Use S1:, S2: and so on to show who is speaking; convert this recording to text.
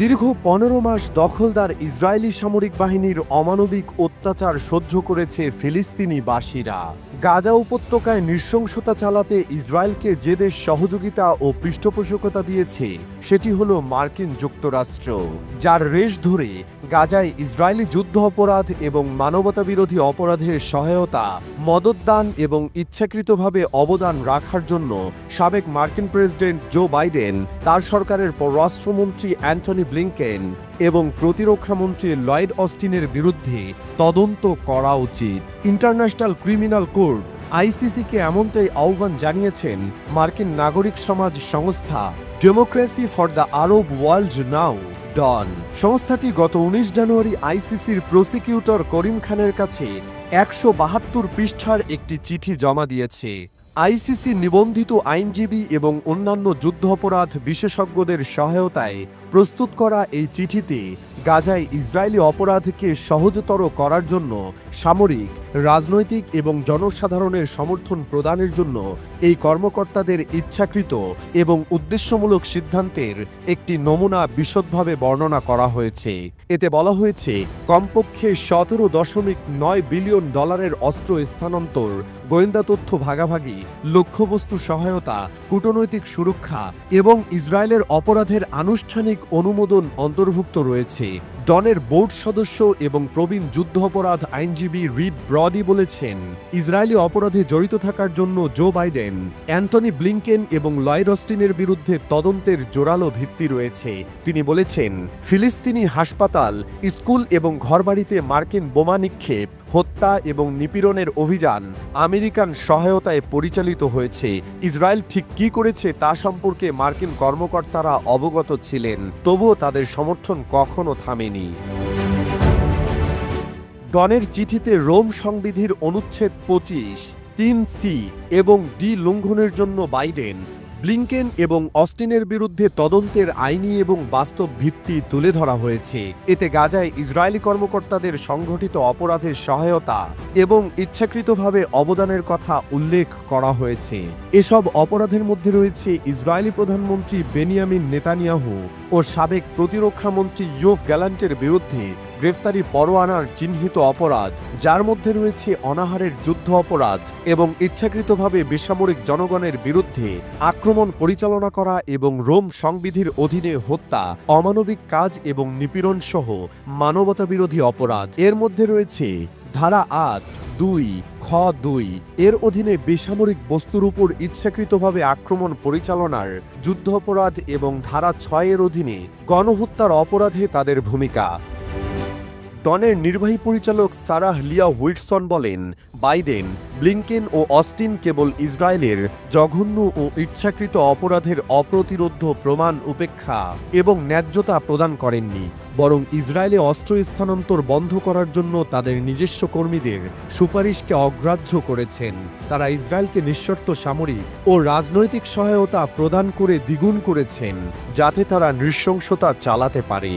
S1: দীর্ঘ ১৫ মাস দখলদার ইসরায়েলি সামরিক বাহিনীর অমানবিক অত্যাচার সহ্য করেছে ফিলিস্তিনিবাসীরা। গাজা উপত্যকায় নৃশংসতা চালাতে ইসরায়েলকে যে দেশ সহযোগিতা ও পৃষ্ঠপোষকতা দিয়েছে সেটি হল মার্কিন যুক্তরাষ্ট্র, যার রেশ ধরে গাজায় ইসরায়েলি যুদ্ধ অপরাধ এবং মানবতাবিরোধী অপরাধের সহায়তা, মদতদান এবং ইচ্ছাকৃতভাবে অবদান রাখার জন্য সাবেক মার্কিন প্রেসিডেন্ট জো বাইডেন, তার সরকারের পররাষ্ট্রমন্ত্রী অ্যান্টনি ব্লিংকেন এবং প্রতিরক্ষামন্ত্রী লয়েড অস্টিনের বিরুদ্ধে তদন্ত করা উচিত। ইন্টারন্যাশনাল ক্রিমিনাল কোর্ট আইসিসিকে এমনটাই আহ্বান জানিয়েছেন মার্কিন নাগরিক সমাজ সংস্থা Democracy for the Arab World Now DAWN. সংস্থাটি গত ১৯ জানুয়ারি আইসিসির প্রসিকিউটর করিম খানের কাছে ১৭২ পৃষ্ঠার একটি চিঠি জমা দিয়েছে। আইসিসি নিবন্ধিত আইনজীবী এবং অন্যান্য যুদ্ধাপরাধ বিশেষজ্ঞদের সহায়তায় প্রস্তুত করা এই চিঠিতে গাজায় ইসরায়েলি অপরাধকে সহজতর করার জন্য সামরিক, রাজনৈতিক এবং জনসাধারণের সমর্থন প্রদানের জন্য এই কর্মকর্তাদের ইচ্ছাকৃত এবং উদ্দেশ্যমূলক সিদ্ধান্তের একটি নমুনা বিশদভাবে বর্ণনা করা হয়েছে। এতে বলা হয়েছে, কমপক্ষে $17.9 বিলিয়ন অস্ত্র স্থানান্তর, গোয়েন্দা তথ্য ভাগাভাগি, লক্ষ্যবস্তু সহায়তা, কূটনৈতিক সুরক্ষা এবং ইসরায়েলের অপরাধের আনুষ্ঠানিক অনুমোদন অন্তর্ভুক্ত রয়েছে। ডনের বোর্ড সদস্য এবং প্রবীণ যুদ্ধাপরাধ আইনজীবী রিড ব্রডি বলেছেন, ইসরায়েলি অপরাধে জড়িত থাকার জন্য জো বাইডেন, অ্যান্টনি ব্লিংকেন এবং লয়েড অস্টিনের বিরুদ্ধে তদন্তের জোরালো ভিত্তি রয়েছে। তিনি বলেছেন, ফিলিস্তিনি হাসপাতাল, স্কুল এবং ঘরবাড়িতে মার্কিন বোমা নিক্ষেপ, হত্যা এবং নিপীড়নের অভিযান আমেরিকান সহায়তায় পরিচালিত হয়েছে। ইসরায়েল ঠিক কী করেছে তা সম্পর্কে মার্কিন কর্মকর্তারা অবগত ছিলেন, তবুও তাদের সমর্থন কখনো থামেনি। ডনের চিঠিতে রোম সংবিধির অনুচ্ছেদ ২৫, ৩C এবং ডি লঙ্ঘনের জন্য বাইডেন, ব্লিংকেন এবং অস্টিনের বিরুদ্ধে তদন্তের আইনি এবং বাস্তব ভিত্তি তুলে ধরা হয়েছে। এতে গাজায় ইসরায়েলি কর্মকর্তাদের সংঘটিত অপরাধের সহায়তা এবং ইচ্ছাকৃতভাবে অবদানের কথা উল্লেখ করা হয়েছে। এসব অপরাধের মধ্যে রয়েছে ইসরায়েলি প্রধানমন্ত্রী বেনিয়ামিন নেতানিয়াহু ও সাবেক প্রতিরক্ষামন্ত্রী ইয়োভ গ্যালান্টের বিরুদ্ধে গ্রেফতারি পরোয়ানার চিহ্নিত অপরাধ, যার মধ্যে রয়েছে অনাহারের যুদ্ধ অপরাধ এবং ইচ্ছাকৃতভাবে বেসামরিক জনগণের বিরুদ্ধে আক্রমণ পরিচালনা করা এবং রোম সংবিধির অধীনে হত্যা, অমানবিক কাজ এবং নিপীড়ন সহ মানবতাবিরোধী অপরাধ। এর মধ্যে রয়েছে ধারা ৮(২)(খ)(২) এর অধীনে বেসামরিক বস্তুর উপর ইচ্ছাকৃতভাবে আক্রমণ পরিচালনার যুদ্ধাপরাধ এবং ধারা ৬ এর অধীনে গণহত্যার অপরাধে তাদের ভূমিকা। ডনের নির্বাহী পরিচালক সারাহ লিয়া হুইটসন বলেন, বাইডেন, ব্লিংকেন ও অস্টিন কেবল ইসরায়েলের জঘন্য ও ইচ্ছাকৃত অপরাধের অপ্রতিরোধ্য প্রমাণ উপেক্ষা এবং ন্যায্যতা প্রদান করেননি, বরং ইসরায়েলে অস্ত্র স্থানান্তর বন্ধ করার জন্য তাদের নিজস্ব কর্মীদের সুপারিশকে অগ্রাহ্য করেছেন। তারা ইসরায়েলকে নিঃশর্ত সামরিক ও রাজনৈতিক সহায়তা প্রদান করে দ্বিগুণ করেছেন, যাতে তারা নৃশংসতা চালাতে পারে।